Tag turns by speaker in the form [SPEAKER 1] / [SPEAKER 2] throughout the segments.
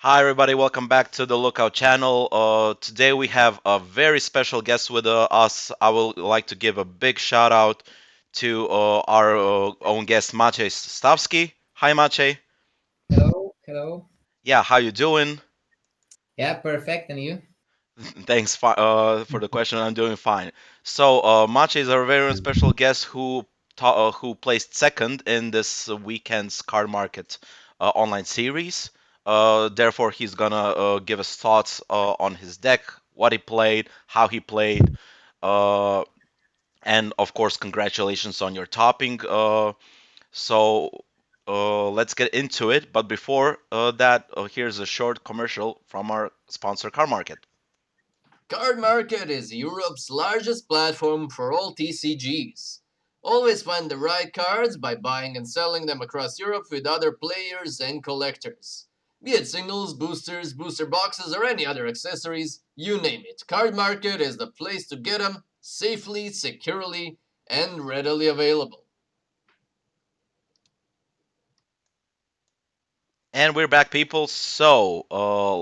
[SPEAKER 1] Hi, everybody. Welcome back to the Lookout channel. Today we have a very special guest with us. I would like to give a big shout out to our own guest, Maciej Stawski. Hi, Maciej.
[SPEAKER 2] Hello, hello.
[SPEAKER 1] Yeah, how you doing?
[SPEAKER 2] Yeah, perfect. And you?
[SPEAKER 1] Thanks for the question. I'm doing fine. So, Maciej is our very special guest who placed second in this weekend's card market online series. Therefore, he's gonna give us thoughts on his deck, what he played, how he played, uh, and of course, congratulations on your topping. So, let's get into it. But before that, here's a short commercial from our sponsor, Card Market.
[SPEAKER 3] Card Market is Europe's largest platform for all TCGs. Always find the right cards by buying and selling them across Europe with other players and collectors. Be it singles, boosters, booster boxes, or any other accessories, you name it. Card Market is the place to get them safely, securely, and readily available.
[SPEAKER 1] And we're back, people. So,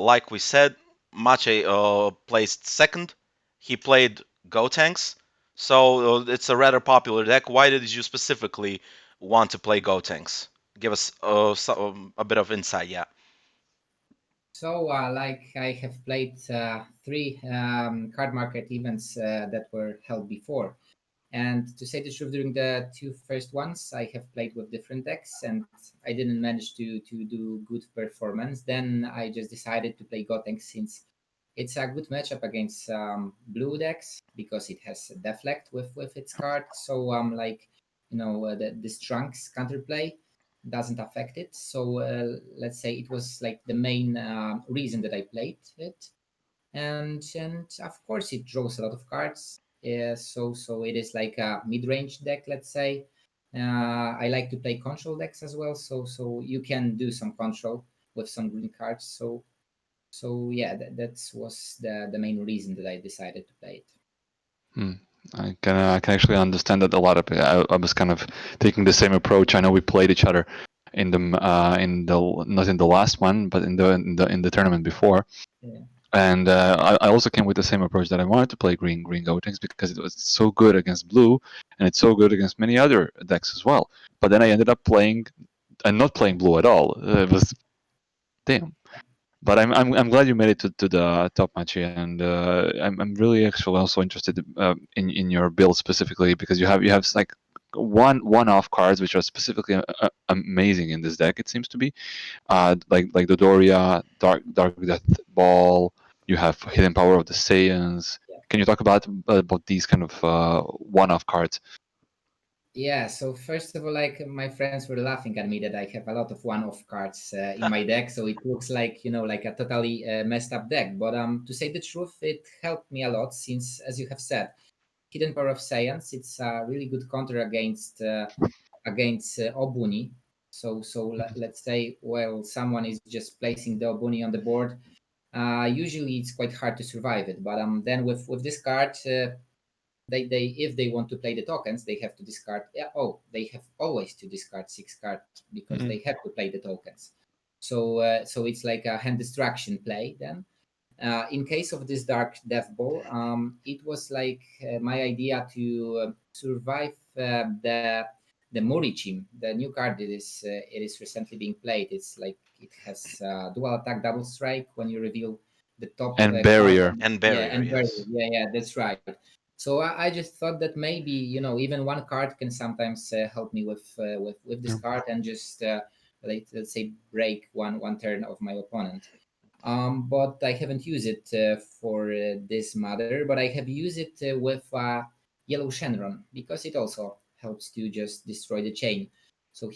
[SPEAKER 1] like we said, Maciej placed second. He played Gotenks. So, it's a rather popular deck. Why did you specifically want to play Gotenks? Give us a bit of insight, yeah.
[SPEAKER 2] Like I have played three card market events that were held before. And to say the truth, during the two first ones, I have played with different decks and I didn't manage to do good performance. Then I just decided to play Gotenks since it's a good matchup against blue decks because it has a deflect with its card. This trunks counterplay doesn't affect it. Let's say it was like the main reason that I played it, and of course it draws a lot of cards. So it is like a mid-range deck, let's say. I like to play control decks as well, so you can do some control with some green cards. So yeah, that was the main reason that I decided to play it.
[SPEAKER 4] Hmm. I can actually understand that a lot of it. I was kind of taking the same approach. I know we played each other in the not in the last one, but in the tournament before.
[SPEAKER 2] Yeah.
[SPEAKER 4] And I also came with the same approach that I wanted to play green Gotenks because it was so good against blue, and it's so good against many other decks as well. But then I ended up playing and not playing blue at all. It was damn. But I'm glad you made it to the top match, and I'm really actually also interested in your build specifically because you have like one-off cards which are specifically amazing in this deck. It seems to be like the Doria, Dark Death Ball. You have Hidden Power of the Saiyans. Can you talk about these kind of one-off cards?
[SPEAKER 2] Yeah, so first of all, like my friends were laughing at me that I have a lot of one-off cards in my deck, so it looks like like a totally messed up deck. But to say the truth, it helped me a lot since, as you have said, Hidden Power of Science. It's a really good counter against Obuni. Let's say, well, someone is just placing the Obuni on the board. Usually, it's quite hard to survive it. But then with this card. They if they want to play the tokens they have to discard, yeah, oh, they have always to discard six cards because
[SPEAKER 4] Mhm.
[SPEAKER 2] they have to play the tokens. So it's like a hand destruction play then. In case of this Dark Death Ball, it was like my idea to survive the Morichim, the new card that it is recently being played. It's like it has dual attack, double strike when you reveal the top
[SPEAKER 4] And
[SPEAKER 2] card.
[SPEAKER 4] Barrier.
[SPEAKER 1] And
[SPEAKER 2] Yeah,
[SPEAKER 1] barrier,
[SPEAKER 2] and very,
[SPEAKER 1] yes.
[SPEAKER 2] yeah, that's right. So I just thought that maybe even one card can sometimes help me with this
[SPEAKER 4] Yeah.
[SPEAKER 2] card and just let's say break one turn of my opponent. But I haven't used it for this matter. But I have used it with Yellow Shenron because it also helps to just destroy the chain. So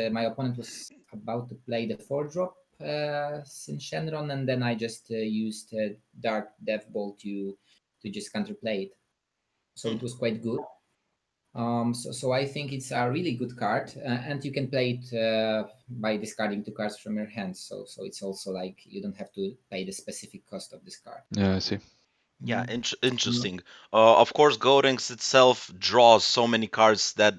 [SPEAKER 2] my opponent was about to play the 4-drop in Shenron, and then I just used Dark Death Ball to just counterplay it. So
[SPEAKER 1] Hmm.
[SPEAKER 2] it was quite good. So I think it's a really good card, and you can play it by discarding two cards from your hand. So it's also like you don't have to pay the specific cost of this card.
[SPEAKER 4] Yeah, I see.
[SPEAKER 1] Yeah,
[SPEAKER 2] Mhm.
[SPEAKER 1] interesting. Of course, Gotenks itself draws so many cards that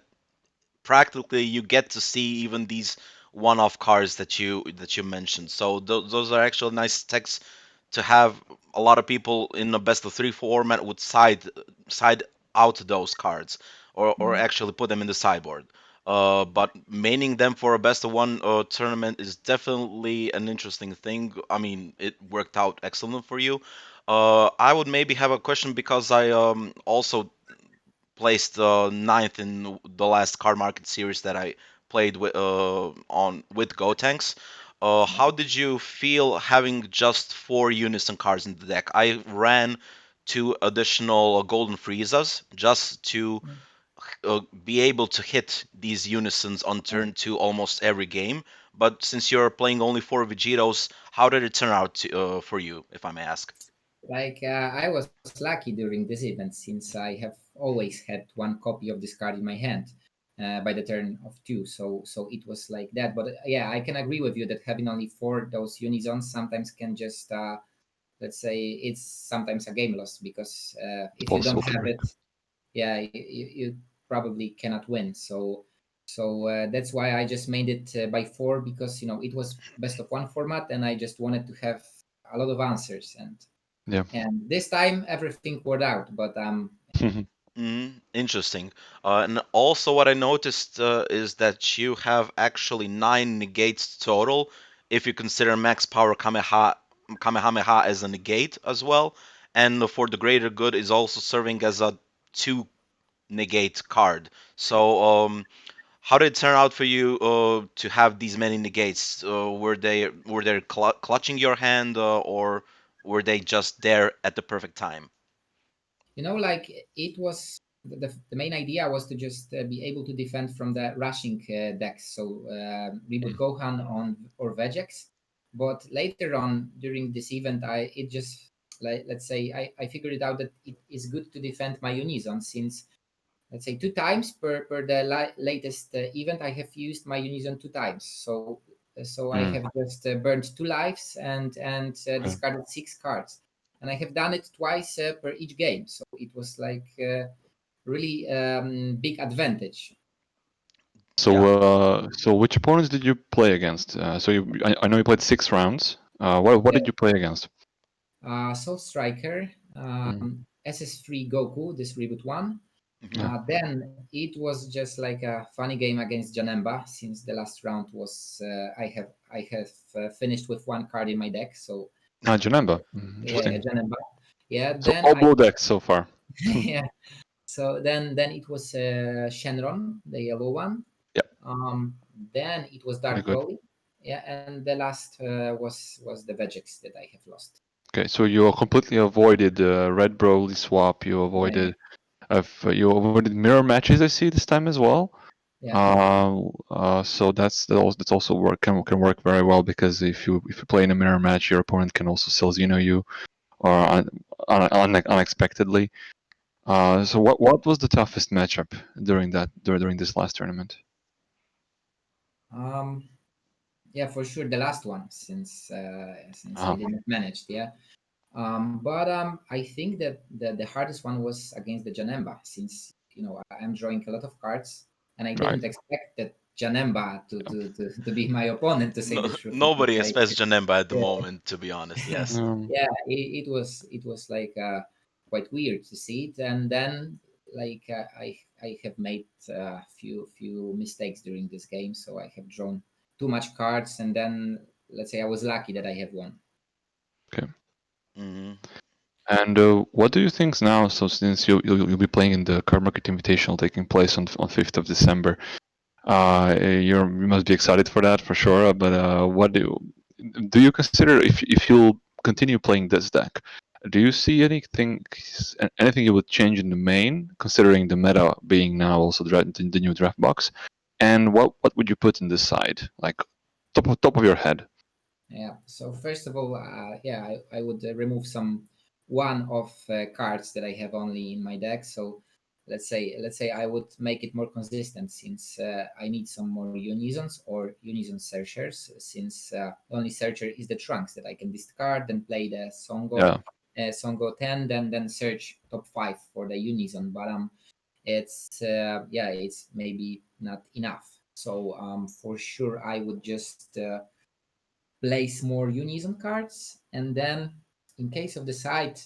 [SPEAKER 1] practically you get to see even these one-off cards that you mentioned. So those are actually nice techs to have. A lot of people in a best of three format would side out those cards, or
[SPEAKER 2] Mm.
[SPEAKER 1] actually put them in the sideboard. But maining them for a best of one tournament is definitely an interesting thing. I mean, it worked out excellent for you. I would maybe have a question because I also placed ninth in the last card market series that I played with Gotenks. How did you feel having just four unison cards in the deck? I ran two additional Golden Friezas just to
[SPEAKER 2] Mm.
[SPEAKER 1] be able to hit these unisons on
[SPEAKER 2] Yeah.
[SPEAKER 1] turn two almost every game. But since you're playing only four Vegetos, how did it turn out for you, if I may ask?
[SPEAKER 2] Like I was lucky during this event since I have always had one copy of this card in my hand by the turn of two. So it was like that. But yeah, I can agree with you that having only four those unisons sometimes can just let's say it's sometimes a game loss because if you don't have
[SPEAKER 4] Possible.
[SPEAKER 2] it, yeah, you probably cannot win. So that's why I just made it by four because it was best of one format and I just wanted to have a lot of answers
[SPEAKER 4] Yeah.
[SPEAKER 2] and this time everything worked out. But
[SPEAKER 1] Interesting. And also, what I noticed is that you have actually nine negates total, if you consider max power Kamehameha as a negate as well. And for the greater good is also serving as a two negate card. So, how did it turn out for you to have these many negates? Were they clutching your hand, or were they just there at the perfect time?
[SPEAKER 2] like it was the main idea was to just be able to defend from the rushing decks. So reboot Gohan on or Vegex. But later on during this event, it just like let's say I figured it out that it is good to defend my Unison since let's say two times per the latest event I have used my Unison two times. So I have
[SPEAKER 4] Mm,
[SPEAKER 2] just burned two lives and
[SPEAKER 4] okay.
[SPEAKER 2] discarded six cards, and I have done it twice per each game. So it was like really big advantage.
[SPEAKER 4] So,
[SPEAKER 1] Yeah.
[SPEAKER 4] so which opponents did you play against? I know you played 6 rounds. What
[SPEAKER 2] Yeah.
[SPEAKER 4] did you play against?
[SPEAKER 2] Soul Striker,
[SPEAKER 4] Mm,
[SPEAKER 2] SS3 Goku, this reboot one.
[SPEAKER 1] Hmm.
[SPEAKER 4] yeah.
[SPEAKER 2] Then it was just like a funny game against Janemba, since the last round was I have finished with one card in my deck. So
[SPEAKER 4] Ah, Janemba.
[SPEAKER 2] yeah,
[SPEAKER 4] Interesting.
[SPEAKER 2] Janemba. Yeah,
[SPEAKER 4] So
[SPEAKER 2] then
[SPEAKER 4] all
[SPEAKER 2] I
[SPEAKER 4] blue decks so far.
[SPEAKER 2] yeah. So then it was Shenron, the yellow one.
[SPEAKER 4] Yeah,
[SPEAKER 2] Um, then it was
[SPEAKER 4] very
[SPEAKER 2] Dark
[SPEAKER 4] good.
[SPEAKER 2] Broly. Yeah, and the last was the Vegex that I have lost.
[SPEAKER 4] Okay, so you completely avoided red Broly swap. You
[SPEAKER 2] Yeah,
[SPEAKER 4] avoided you avoided mirror matches. I see this time as well.
[SPEAKER 2] yeah,
[SPEAKER 4] So that's also can work very well because if you play in a mirror match, your opponent can also still you or unexpectedly. So what was the toughest matchup during this last tournament?
[SPEAKER 2] um, yeah, for sure the last one since I
[SPEAKER 4] Uh-huh.
[SPEAKER 2] didn't manage. Yeah, but I think that the hardest one was against the Janemba since I'm drawing a lot of cards and I
[SPEAKER 4] Right.
[SPEAKER 2] didn't expect that Janemba to be my opponent to say
[SPEAKER 1] No,
[SPEAKER 2] the truth. It was
[SPEAKER 1] nobody
[SPEAKER 2] like
[SPEAKER 1] expects Janemba at the
[SPEAKER 2] yeah.
[SPEAKER 1] moment, to be honest. Yes.
[SPEAKER 2] Yeah, it was like quite weird to see it, and then like I have made a few mistakes during this game, so I have drawn too much cards, and then let's say I was lucky that I have won.
[SPEAKER 4] Okay.
[SPEAKER 1] Hmm.
[SPEAKER 4] And what do you think now? So since you'll be playing in the Card Market Invitational taking place on 5th of December, you must be excited for that for sure. But what do you consider if you'll continue playing this deck? Do you see anything you would change in the main, considering the meta being now also the new draft box? And what would you put in this side, like top of your head?
[SPEAKER 2] Yeah. So first of all, yeah, I would remove some one of cards that I have only in my deck. So let's say I would make it more consistent since I need some more unisons or unison searchers since the only searcher is the trunks that I can discard and play the
[SPEAKER 4] Yeah.
[SPEAKER 2] Songo 10, then search top 5 for the unison. But it's yeah, it's maybe not enough. So for sure, I would just place more unison cards, and then in case of the side,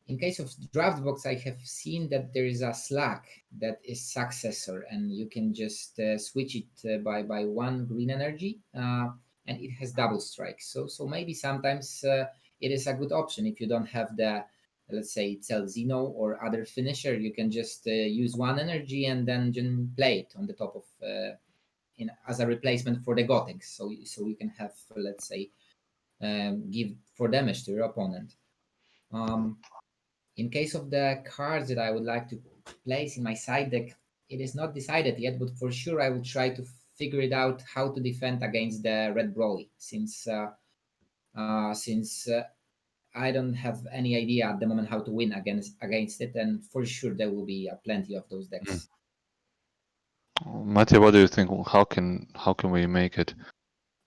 [SPEAKER 2] in case of draft box, I have seen that there is a slack that is successor, and you can just switch it by one green energy, and it has double strike. So maybe sometimes it is a good option if you don't have the, let's say, Zeno or other finisher. You can just use one energy and then play it on the top of as a replacement for the Gotenks. So you can have, let's say, give for damage to your opponent. Um, in case of the cards that I would like to place in my side deck, it is not decided yet, but for sure I will try to figure it out how to defend against the Red Broly, since I don't have any idea at the moment how to win against it, and for sure there will be plenty of those decks.
[SPEAKER 4] Maciej, what do you think? How can we make it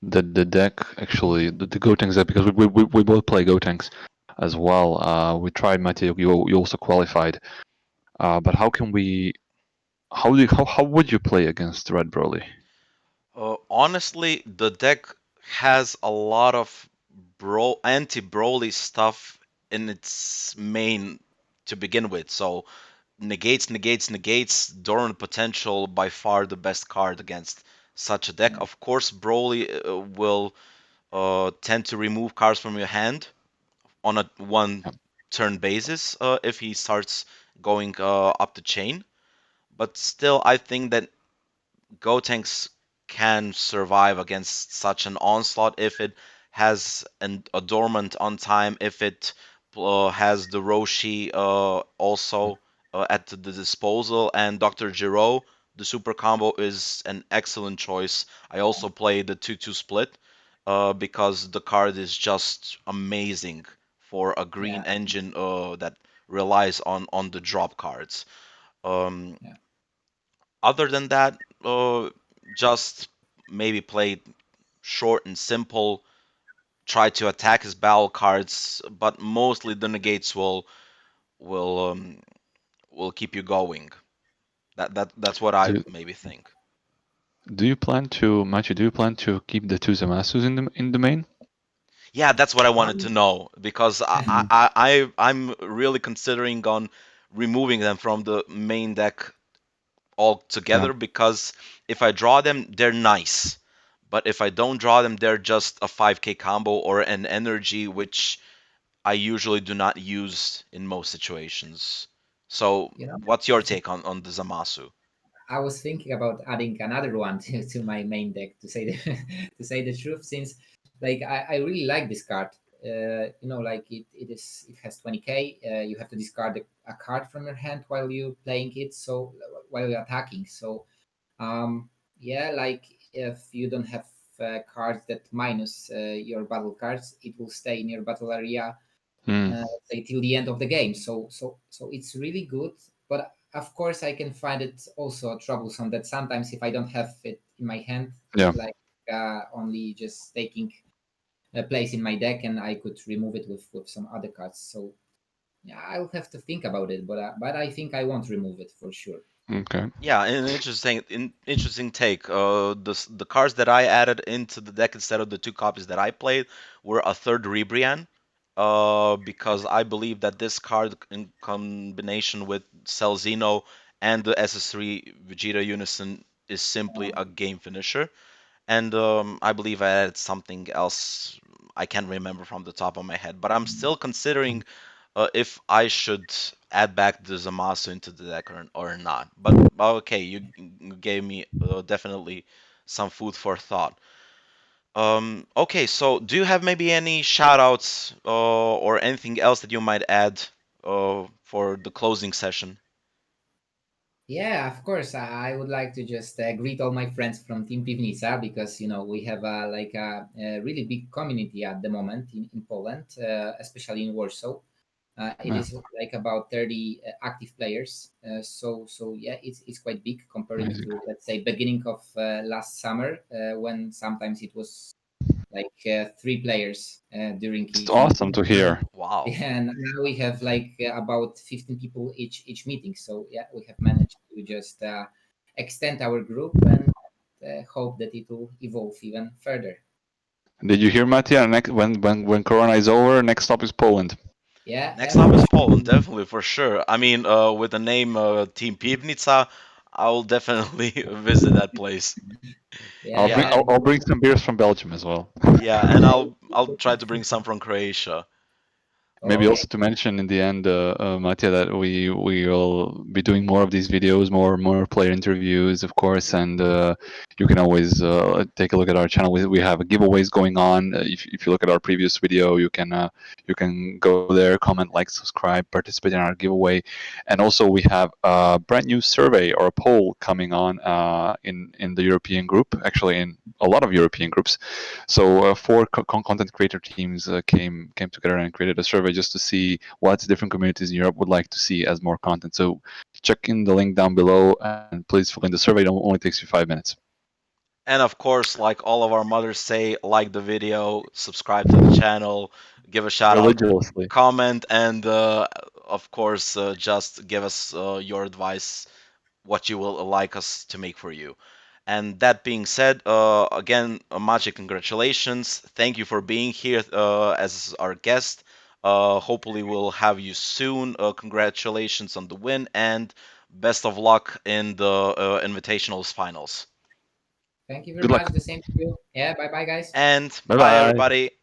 [SPEAKER 4] that the deck actually the Gotenks deck, because we both play Gotenks as well. We tried, Maciej. You also qualified. But how would you play against Red Broly?
[SPEAKER 1] Honestly, the deck has a lot of anti-Broly stuff in its main to begin with. So negates, Dormant Potential, by far the best card against such a deck.
[SPEAKER 2] Yeah,
[SPEAKER 1] Of course, Broly will tend to remove cards from your hand on a one
[SPEAKER 4] Yeah.
[SPEAKER 1] turn basis if he starts going up the chain. But still, I think that Gotenks can survive against such an onslaught if it has a dormant on time, if it has the Roshi also at the disposal, and Dr. Giro. The super combo is an excellent choice. I also play the 2-2 split because the card is just amazing for a green
[SPEAKER 2] yeah,
[SPEAKER 1] engine that relies on the drop cards. Um,
[SPEAKER 2] yeah.
[SPEAKER 1] Other than that, just maybe play short and simple. Try to attack his battle cards, but mostly the negates will will keep you going. That's what I
[SPEAKER 4] Do
[SPEAKER 1] maybe think.
[SPEAKER 4] do you plan to, Maciej? Do you plan to keep the two Zamasus in the main?
[SPEAKER 1] Yeah, that's what I wanted to
[SPEAKER 2] Um,
[SPEAKER 1] know because I'm really considering on removing them from the main deck
[SPEAKER 4] Yeah.
[SPEAKER 1] altogether because if I draw them, they're nice. But if I don't draw them, they're just a 5k combo or an energy which I usually do not use in most situations. So,
[SPEAKER 2] you know,
[SPEAKER 1] what's your take on the Zamasu?
[SPEAKER 2] I was thinking about adding another one to my main deck to say the to say the truth, since like I really like this card. Like it has 20k. You have to discard a card from your hand while you playing it. So while you're attacking. So yeah, like if you don't have cards that minus your battle cards, it will stay in your battle area
[SPEAKER 4] Mm,
[SPEAKER 2] let's say till the end of the game. So it's really good. But of course, I can find it also troublesome that sometimes if I don't have it in my hand,
[SPEAKER 4] yeah.
[SPEAKER 2] like only just taking a place in my deck, and I could remove it with some other cards. So yeah, I'll have to think about it. But I think I won't remove it for sure.
[SPEAKER 4] Okay.
[SPEAKER 1] Yeah, an interesting take. The cards that I added into the deck instead of the two copies that I played were a third Ribrian, because I believe that this card in combination with Celzino and the SS3 Vegeta Unison is simply a game finisher. And I believe I added something else I can't remember from the top of my head, but I'm still considering if I should add back the Zamasu into the deck or not. But okay, you gave me definitely some food for thought. Okay, so do you have maybe any shout outs or anything else that you might add for the closing session?
[SPEAKER 2] Yeah, of course. I would like to just greet all my friends from Team Pivnica because we have a really big community at the moment in Poland, especially in Warsaw. It
[SPEAKER 4] Yeah.
[SPEAKER 2] is like about 30 active players. So yeah, it's quite big comparing
[SPEAKER 4] Amazing.
[SPEAKER 2] to, let's say, beginning of last summer when sometimes it was like 3 players during
[SPEAKER 4] It's
[SPEAKER 2] each
[SPEAKER 4] awesome
[SPEAKER 2] meeting.
[SPEAKER 4] to hear.
[SPEAKER 1] Wow.
[SPEAKER 2] And now we have like about 15 people each meeting. So yeah, we have managed to just extend our group and hope that it will evolve even further.
[SPEAKER 4] Did you hear, Matia? Next, when Corona is over, next stop is Poland.
[SPEAKER 2] Yeah,
[SPEAKER 1] Next
[SPEAKER 2] yeah,
[SPEAKER 1] time
[SPEAKER 2] for
[SPEAKER 1] is
[SPEAKER 2] sure.
[SPEAKER 1] Poland, definitely for sure. I mean, with the name Team Pivnica, I will definitely visit that place.
[SPEAKER 2] Yeah,
[SPEAKER 1] Yeah,
[SPEAKER 2] yeah.
[SPEAKER 4] I'll bring some beers from Belgium as well.
[SPEAKER 1] yeah, and I'll try to bring some from Croatia.
[SPEAKER 4] Maybe
[SPEAKER 2] Okay.
[SPEAKER 4] also to mention in the end, Mattia, that we will be doing more of these videos, more player interviews, of course, and you can always take a look at our channel. We have giveaways going on. If you look at our previous video, you can go there, comment, like, subscribe, participate in our giveaway, and also we have a brand new survey or a poll coming on in the European group, actually in a lot of European groups. So four content creator teams came together and created a survey just to see what different communities in Europe would like to see as more content. So check in the link down below and please fill in the survey. It only takes you 5 minutes.
[SPEAKER 1] And of course, like all of our mothers say, like the video, subscribe to the channel, give a shout out,
[SPEAKER 4] Religiously.
[SPEAKER 1] comment, and of course, just give us your advice, what you will like us to make for you. And that being said, again, Maciej, congratulations. Thank you for being here as our guest. Hopefully, we'll have you soon. Congratulations on the win and best of luck in the Invitationals finals.
[SPEAKER 2] Thank you very
[SPEAKER 4] Good luck.
[SPEAKER 2] much. The same to you. Yeah, bye bye, guys.
[SPEAKER 1] And
[SPEAKER 4] Bye
[SPEAKER 1] bye,
[SPEAKER 4] bye.
[SPEAKER 1] everybody.